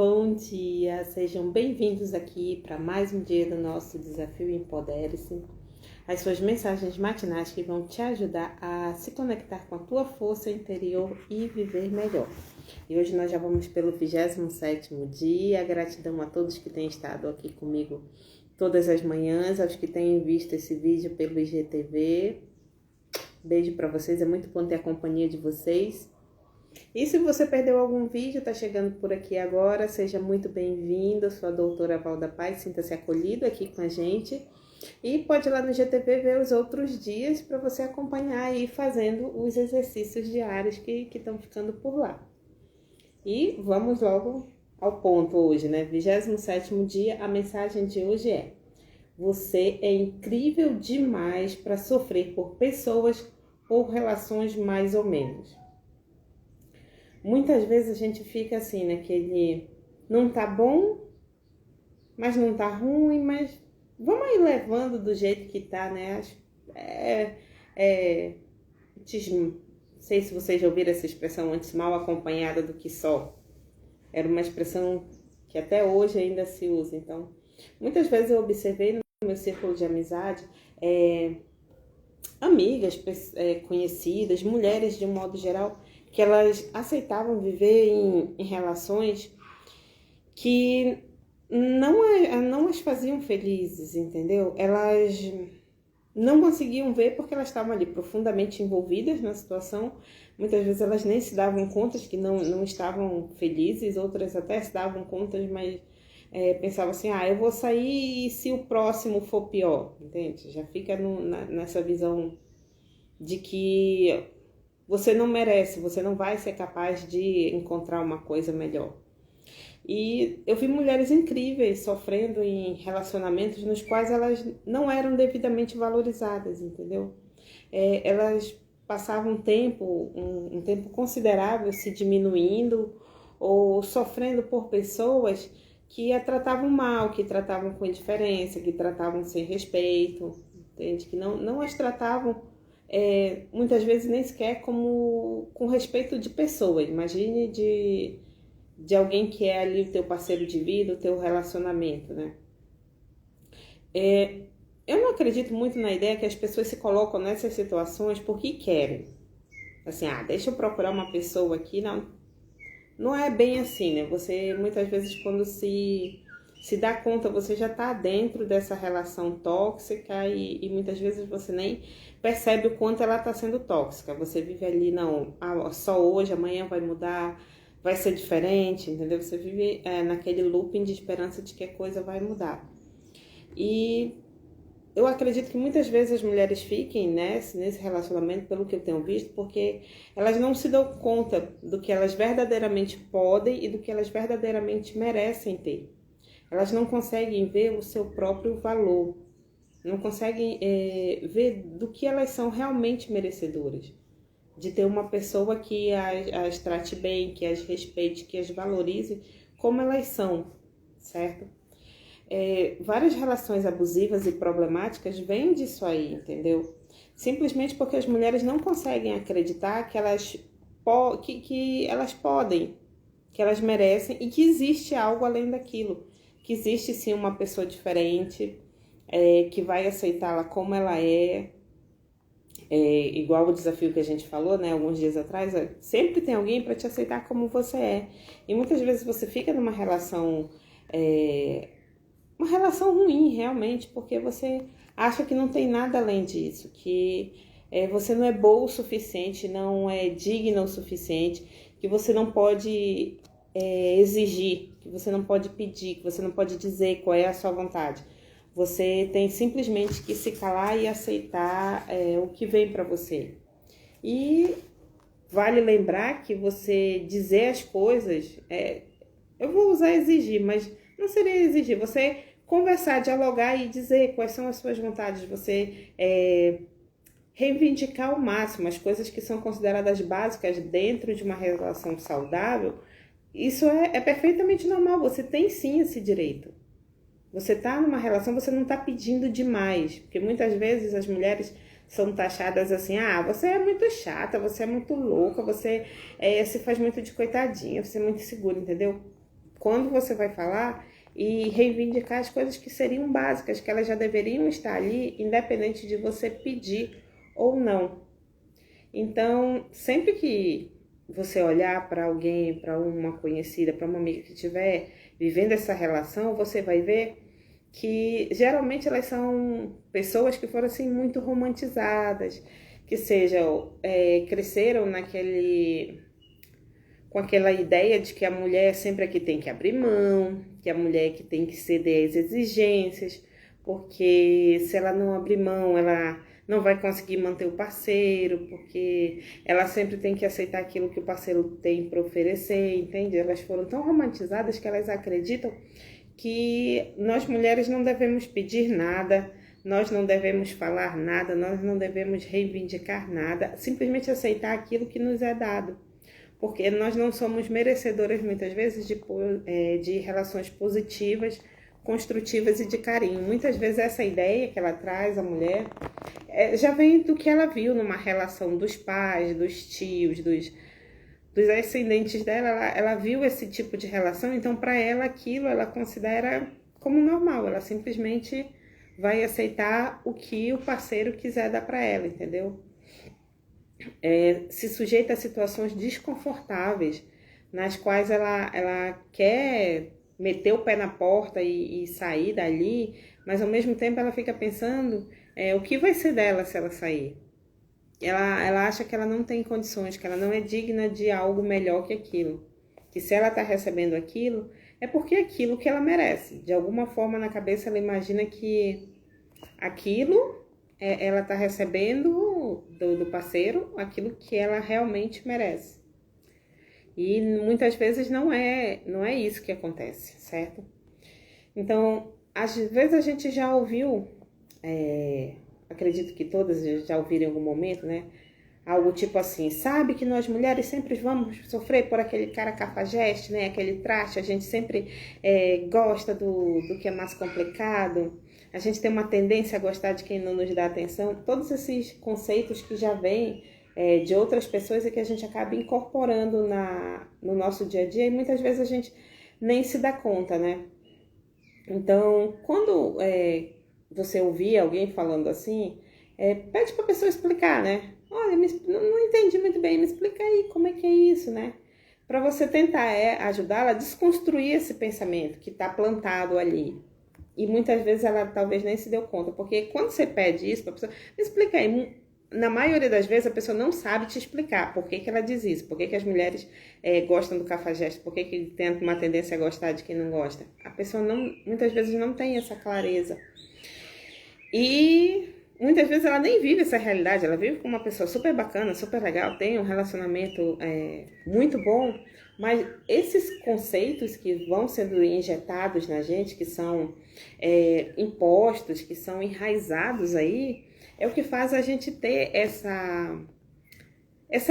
Bom dia, sejam bem-vindos aqui para mais um dia do nosso Desafio Empodere-se. As suas mensagens matinais que vão te ajudar a se conectar com a tua força interior e viver melhor. E hoje nós já vamos pelo 27º dia. Gratidão a todos que têm estado aqui comigo todas as manhãs, aos que têm visto esse vídeo pelo IGTV. Beijo para vocês, é muito bom ter a companhia de vocês. E se você perdeu algum vídeo, está chegando por aqui agora, seja muito bem-vindo. Eu sou a doutora Valda Paz, sinta-se acolhido aqui com a gente. E pode ir lá no IGTV ver os outros dias para você acompanhar e ir fazendo os exercícios diários que estão ficando por lá. E vamos logo ao ponto hoje, né? 27º dia, a mensagem de hoje é: você é incrível demais para sofrer por pessoas ou relações mais ou menos. Muitas vezes a gente fica assim, né? Que ele não tá bom, mas não tá ruim, mas vamos aí levando do jeito que tá, né? Não sei se vocês já ouviram essa expressão antes, mal acompanhada do que só. Era uma expressão que até hoje ainda se usa. Então, muitas vezes eu observei no meu círculo de amizade, amigas, conhecidas, mulheres de um modo geral, que elas aceitavam viver em relações que não as faziam felizes, entendeu? Elas não conseguiam ver porque elas estavam ali profundamente envolvidas na situação. Muitas vezes elas nem se davam conta de que não estavam felizes, outras até se davam conta, mas pensavam assim, eu vou sair e se o próximo for pior, entende? Já fica nessa visão de que você não merece, você não vai ser capaz de encontrar uma coisa melhor. E eu vi mulheres incríveis sofrendo em relacionamentos nos quais elas não eram devidamente valorizadas, entendeu? Elas passavam um tempo considerável se diminuindo ou sofrendo por pessoas que a tratavam mal, que tratavam com indiferença, que tratavam sem respeito, entende? Que não as tratavam muitas vezes nem sequer com respeito de pessoa. Imagine de alguém que é ali o teu parceiro de vida, o teu relacionamento, né? Eu não acredito muito na ideia que as pessoas se colocam nessas situações porque querem. Assim, deixa eu procurar uma pessoa aqui. Não é bem assim, né? Você, muitas vezes, quando se dá conta, você já está dentro dessa relação tóxica e muitas vezes você nem percebe o quanto ela está sendo tóxica. Você vive ali, só hoje, amanhã vai mudar, vai ser diferente, entendeu? Você vive naquele looping de esperança de que a coisa vai mudar. E eu acredito que muitas vezes as mulheres fiquem nesse relacionamento, pelo que eu tenho visto, porque elas não se dão conta do que elas verdadeiramente podem e do que elas verdadeiramente merecem ter. Elas não conseguem ver o seu próprio valor, não conseguem ver do que elas são realmente merecedoras. De ter uma pessoa que as trate bem, que as respeite, que as valorize como elas são, certo? Várias relações abusivas e problemáticas vêm disso aí, entendeu? Simplesmente porque as mulheres não conseguem acreditar que elas podem, que elas merecem e que existe algo além daquilo. Que existe sim uma pessoa diferente, que vai aceitá-la como ela é. Igual o desafio que a gente falou, né, alguns dias atrás, sempre tem alguém para te aceitar como você é. E muitas vezes você fica numa relação, uma relação ruim realmente, porque você acha que não tem nada além disso, que você não é boa o suficiente, não é digna o suficiente, que você não pode exigir, que você não pode pedir, que você não pode dizer qual é a sua vontade. Você tem simplesmente que se calar e aceitar o que vem para você. E vale lembrar que você dizer as coisas, eu vou usar exigir, mas não seria exigir. Você conversar, dialogar e dizer quais são as suas vontades. Você reivindicar ao máximo as coisas que são consideradas básicas dentro de uma relação saudável. Isso é perfeitamente normal. Você tem sim esse direito. Você está numa relação, você não está pedindo demais, porque muitas vezes as mulheres são taxadas assim, você é muito chata, você é muito louca, você se faz muito de coitadinha, você é muito insegura, entendeu? quando você vai falar e reivindicar as coisas que seriam básicas, que elas já deveriam estar ali, independente de você pedir ou não. Então, sempre que você olhar para alguém, para uma conhecida, para uma amiga que estiver vivendo essa relação, você vai ver que geralmente elas são pessoas que foram assim muito romantizadas, que sejam, cresceram com aquela ideia de que a mulher sempre é que tem que abrir mão, que a mulher é que tem que ceder às exigências, porque se ela não abrir mão, ela não vai conseguir manter o parceiro, porque ela sempre tem que aceitar aquilo que o parceiro tem para oferecer, entende? Elas foram tão romantizadas que elas acreditam que nós mulheres não devemos pedir nada, nós não devemos falar nada, nós não devemos reivindicar nada, simplesmente aceitar aquilo que nos é dado. Porque nós não somos merecedoras muitas vezes de relações positivas, construtivas e de carinho. Muitas vezes essa ideia que ela traz, a mulher, já vem do que ela viu numa relação dos pais, dos tios, dos ascendentes dela. Ela viu esse tipo de relação, então para ela aquilo ela considera como normal, ela simplesmente vai aceitar o que o parceiro quiser dar para ela, entendeu? Se sujeita a situações desconfortáveis, nas quais ela quer meter o pé na porta e sair dali, mas ao mesmo tempo ela fica pensando o que vai ser dela se ela sair. Ela acha que ela não tem condições, que ela não é digna de algo melhor que aquilo. Que se ela está recebendo aquilo, é porque é aquilo que ela merece. De alguma forma na cabeça ela imagina que aquilo ela está recebendo do parceiro aquilo que ela realmente merece. E muitas vezes não é isso que acontece, certo? Então, às vezes a gente já ouviu, acredito que todas já ouviram em algum momento, né? Algo tipo assim, sabe que nós mulheres sempre vamos sofrer por aquele cara cafajeste, né? Aquele traste, a gente sempre gosta do que é mais complicado. A gente tem uma tendência a gostar de quem não nos dá atenção. Todos esses conceitos que já vêm de outras pessoas e que a gente acaba incorporando no nosso dia a dia e muitas vezes a gente nem se dá conta, né? Então, quando você ouvir alguém falando assim, pede para a pessoa explicar, né? Olha, não entendi muito bem, me explica aí como é que é isso, né? Para você tentar ajudá-la a desconstruir esse pensamento que está plantado ali. E muitas vezes ela talvez nem se deu conta, porque quando você pede isso para a pessoa, me explica aí. Na maioria das vezes a pessoa não sabe te explicar por que ela diz isso, por que as mulheres gostam do cafajeste, por que tem uma tendência a gostar de quem não gosta. A pessoa muitas vezes não tem essa clareza. E muitas vezes ela nem vive essa realidade, ela vive com uma pessoa super bacana, super legal, tem um relacionamento muito bom, mas esses conceitos que vão sendo injetados na gente, que são impostos, que são enraizados aí, é o que faz a gente ter essa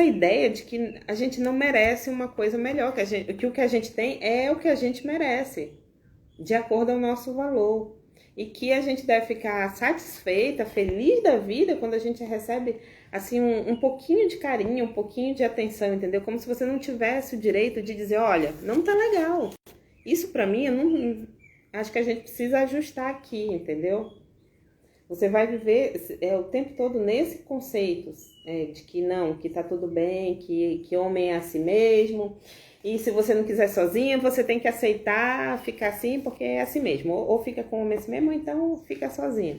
ideia de que a gente não merece uma coisa melhor, que o que a gente tem é o que a gente merece, de acordo ao nosso valor. E que a gente deve ficar satisfeita, feliz da vida quando a gente recebe assim um pouquinho de carinho, um pouquinho de atenção, entendeu? Como se você não tivesse o direito de dizer, olha, não tá legal. Isso pra mim, eu não acho que a gente precisa ajustar aqui, entendeu? Você vai viver o tempo todo nesse conceito de que não, que tá tudo bem, que homem é assim mesmo. E se você não quiser sozinha, você tem que aceitar ficar assim, porque é assim mesmo. Ou fica com o homem assim mesmo, ou então fica sozinha.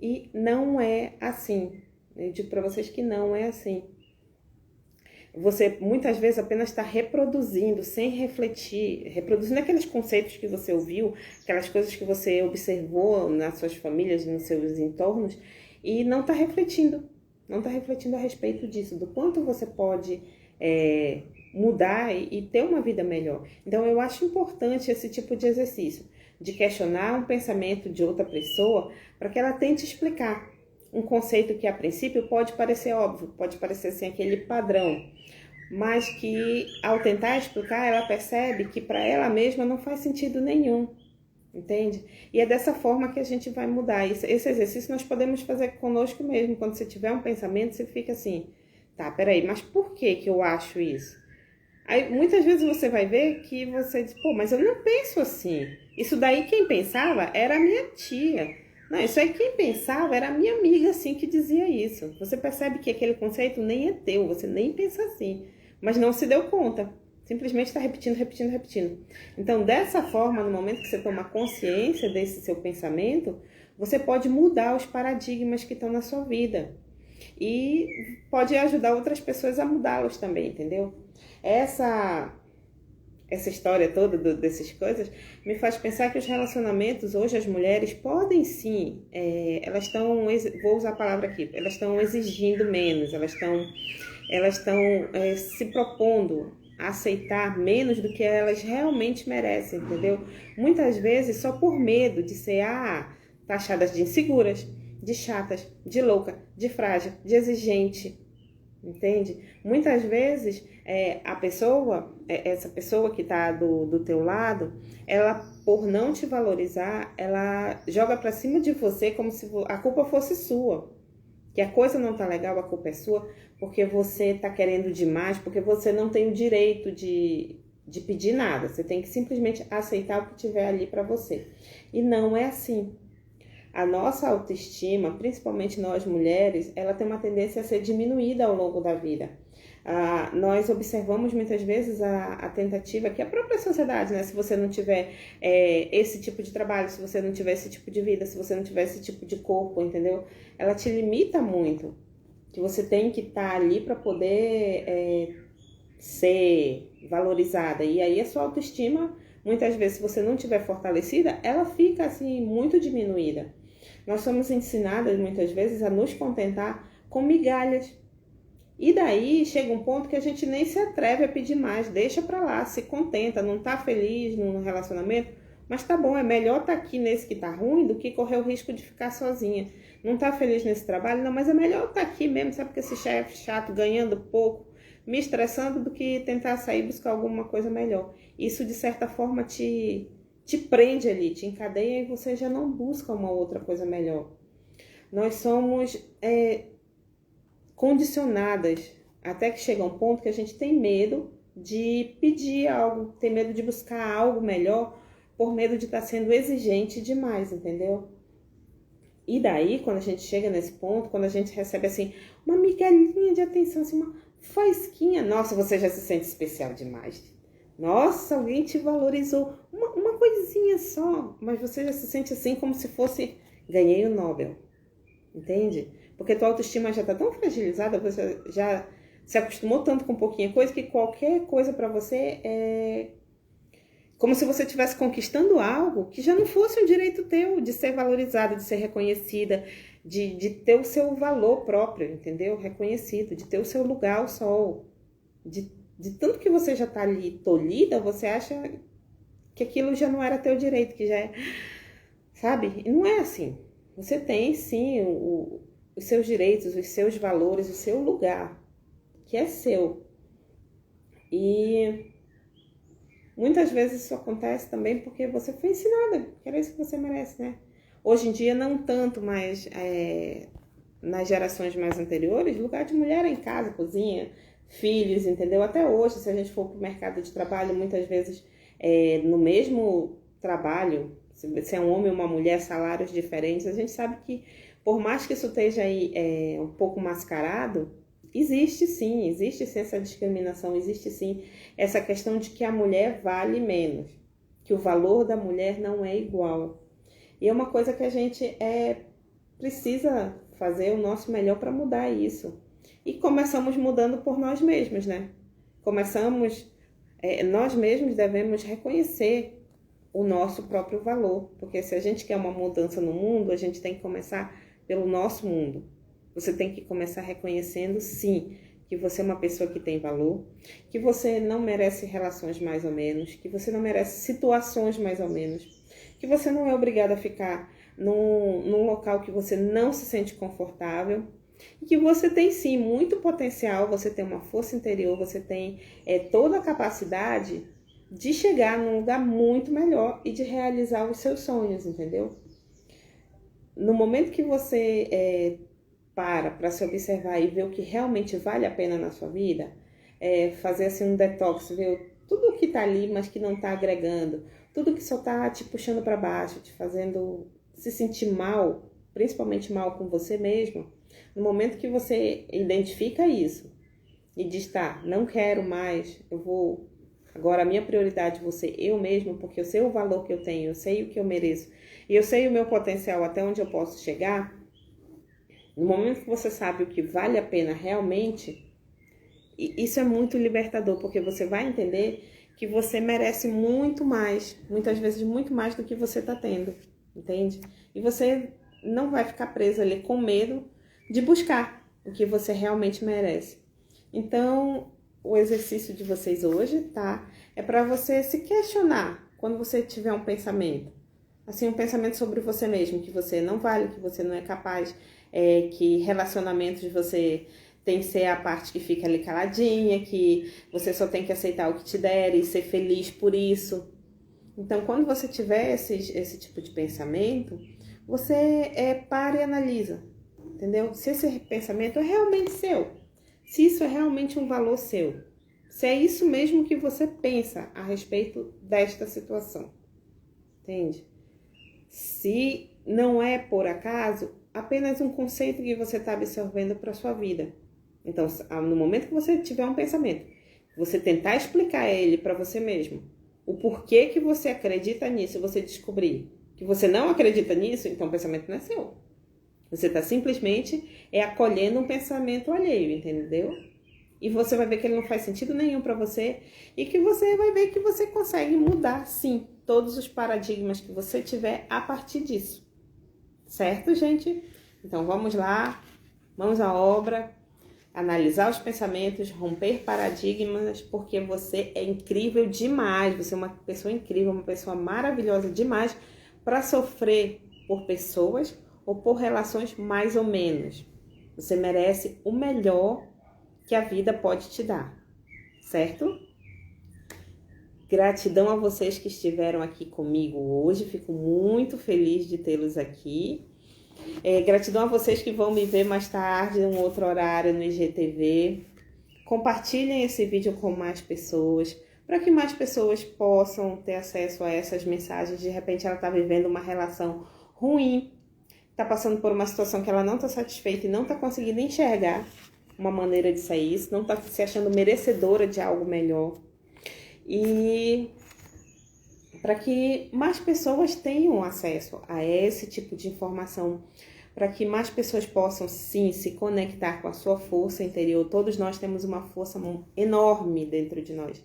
E não é assim. Eu digo para vocês que não é assim. Você muitas vezes apenas está reproduzindo, sem refletir, reproduzindo aqueles conceitos que você ouviu, aquelas coisas que você observou nas suas famílias, nos seus entornos, e não está refletindo. Não está refletindo a respeito disso, do quanto você pode mudar e ter uma vida melhor. Então eu acho importante esse tipo de exercício, de questionar um pensamento de outra pessoa para que ela tente explicar um conceito que a princípio pode parecer óbvio, pode parecer assim aquele padrão, mas que ao tentar explicar ela percebe que para ela mesma não faz sentido nenhum, entende? E é dessa forma que a gente vai mudar. Esse exercício nós podemos fazer conosco mesmo. Quando você tiver um pensamento, você fica assim, tá, peraí, mas por que eu acho isso? Aí muitas vezes você vai ver que você diz, pô, mas eu não penso assim. Isso daí quem pensava era a minha tia. Não, isso aí quem pensava era a minha amiga assim que dizia isso. Você percebe que aquele conceito nem é teu, você nem pensa assim, mas não se deu conta. Simplesmente está repetindo, repetindo, repetindo. Então, dessa forma, no momento que você toma consciência desse seu pensamento, você pode mudar os paradigmas que estão na sua vida. E pode ajudar outras pessoas a mudá-los também, entendeu? Essa história toda dessas coisas me faz pensar que os relacionamentos, hoje as mulheres podem sim, elas estão, vou usar a palavra aqui, elas estão exigindo menos, elas estão se propondo a aceitar menos do que elas realmente merecem, entendeu? Muitas vezes só por medo de ser taxadas de inseguras, de chatas, de louca, de frágil, de exigente, entende? Muitas vezes essa pessoa que está do teu lado, ela, por não te valorizar, ela joga para cima de você como se a culpa fosse sua. Que a coisa não tá legal, a culpa é sua, porque você tá querendo demais, porque você não tem o direito de pedir nada. Você tem que simplesmente aceitar o que tiver ali para você. E não é assim. A nossa autoestima, principalmente nós mulheres, ela tem uma tendência a ser diminuída ao longo da vida. Nós observamos muitas vezes a tentativa que a própria sociedade, né? Se você não tiver esse tipo de trabalho, se você não tiver esse tipo de vida, se você não tiver esse tipo de corpo, entendeu? Ela te limita muito. Que você tem que estar ali para poder ser valorizada. E aí a sua autoestima, muitas vezes, se você não tiver fortalecida, ela fica assim muito diminuída. Nós somos ensinadas muitas vezes a nos contentar com migalhas. E daí chega um ponto que a gente nem se atreve a pedir mais, deixa pra lá, se contenta, não tá feliz no relacionamento, mas tá bom, é melhor estar aqui nesse que tá ruim do que correr o risco de ficar sozinha. Não tá feliz nesse trabalho, não, mas é melhor estar aqui mesmo, sabe, que esse chefe chato, ganhando pouco, me estressando, do que tentar sair e buscar alguma coisa melhor. Isso, de certa forma, te prende ali, te encadeia e você já não busca uma outra coisa melhor. Nós somos condicionadas até que chega um ponto que a gente tem medo de pedir algo, tem medo de buscar algo melhor por medo de estar sendo exigente demais, entendeu? E daí, quando a gente chega nesse ponto, quando a gente recebe assim uma migalhinha de atenção, assim, uma faisquinha, nossa, você já se sente especial demais. Nossa, alguém te valorizou, uma coisinha só, mas você já se sente assim como se fosse ganhei o Nobel, entende? Porque tua autoestima já está tão fragilizada, você já se acostumou tanto com pouquinha coisa que qualquer coisa para você é como se você estivesse conquistando algo que já não fosse um direito teu de ser valorizada, de ser reconhecida, de ter o seu valor próprio, entendeu? Reconhecido, de ter o seu lugar ao sol. De tanto que você já está ali tolhida, você acha que aquilo já não era teu direito, que já é... Sabe? E não é assim. Você tem, sim, os seus direitos, os seus valores, o seu lugar, que é seu. E muitas vezes isso acontece também porque você foi ensinada, que era isso que você merece, né? Hoje em dia não tanto, mas nas gerações mais anteriores, lugar de mulher é em casa, cozinha, filhos, entendeu? Até hoje, se a gente for para o mercado de trabalho, muitas vezes no mesmo trabalho, se é um homem ou uma mulher, salários diferentes, a gente sabe que por mais que isso esteja aí um pouco mascarado, existe sim essa discriminação, existe sim essa questão de que a mulher vale menos, que o valor da mulher não é igual. E é uma coisa que a gente precisa fazer o nosso melhor para mudar isso. E começamos mudando por nós mesmos, né? Nós mesmos devemos reconhecer o nosso próprio valor, porque se a gente quer uma mudança no mundo, a gente tem que começar pelo nosso mundo. Você tem que começar reconhecendo, sim, que você é uma pessoa que tem valor, que você não merece relações mais ou menos, que você não merece situações mais ou menos, que você não é obrigado a ficar num local que você não se sente confortável, e que você tem, sim, muito potencial, você tem uma força interior, você tem toda a capacidade de chegar num lugar muito melhor e de realizar os seus sonhos, entendeu? No momento que você para se observar e ver o que realmente vale a pena na sua vida, fazer assim um detox, ver tudo que tá ali, mas que não tá agregando, tudo que só tá te puxando para baixo, te fazendo se sentir mal, principalmente mal com você mesmo. No momento que você identifica isso e diz, tá, não quero mais, agora a minha prioridade vou ser eu mesmo, porque eu sei o valor que eu tenho, eu sei o que eu mereço, e eu sei o meu potencial, até onde eu posso chegar. No momento que você sabe o que vale a pena realmente, isso é muito libertador, porque você vai entender que você merece muito mais, muitas vezes muito mais do que você está tendo, entende? E você não vai ficar preso ali com medo de buscar o que você realmente merece. Então, o exercício de vocês hoje, tá? É para você se questionar quando você tiver um pensamento. Assim, um pensamento sobre você mesmo, que você não vale, que você não é capaz, que relacionamentos você tem que ser a parte que fica ali caladinha, que você só tem que aceitar o que te derem e ser feliz por isso. Então, quando você tiver esse tipo de pensamento, você para e analisa, entendeu? Se esse pensamento é realmente seu, se isso é realmente um valor seu, se é isso mesmo que você pensa a respeito desta situação, entende? Se não é por acaso apenas um conceito que você está absorvendo para sua vida. Então, no momento que você tiver um pensamento, você tentar explicar ele para você mesmo, o porquê que você acredita nisso, você descobrir que você não acredita nisso, então o pensamento não é seu. Você está simplesmente acolhendo um pensamento alheio, entendeu? E você vai ver que ele não faz sentido nenhum para você e que você vai ver que você consegue mudar, sim, todos os paradigmas que você tiver a partir disso. Certo, gente? Então, vamos lá, vamos à obra, analisar os pensamentos, romper paradigmas, porque você é incrível demais, você é uma pessoa incrível, uma pessoa maravilhosa demais para sofrer por pessoas ou por relações mais ou menos. Você merece o melhor que a vida pode te dar, certo? Gratidão a vocês que estiveram aqui comigo hoje, fico muito feliz de tê-los aqui. Gratidão a vocês que vão me ver mais tarde, em um outro horário no IGTV. Compartilhem esse vídeo com mais pessoas, para que mais pessoas possam ter acesso a essas mensagens. De repente ela está vivendo uma relação ruim, está passando por uma situação que ela não está satisfeita e não está conseguindo enxergar uma maneira de sair, não está se achando merecedora de algo melhor. E para que mais pessoas tenham acesso a esse tipo de informação, para que mais pessoas possam, sim, se conectar com a sua força interior. Todos nós temos uma força enorme dentro de nós.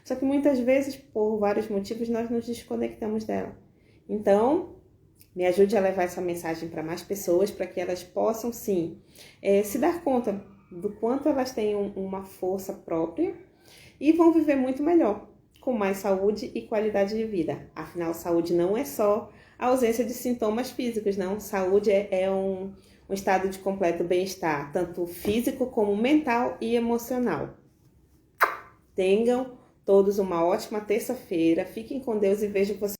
Só que muitas vezes, por vários motivos, nós nos desconectamos dela. Então, me ajude a levar essa mensagem para mais pessoas, para que elas possam, sim, se dar conta do quanto elas têm uma força própria e vão viver muito melhor, com mais saúde e qualidade de vida. Afinal, saúde não é só a ausência de sintomas físicos, não. Saúde é um estado de completo bem-estar, tanto físico como mental e emocional. Tenham todos uma ótima terça-feira, fiquem com Deus e vejo vocês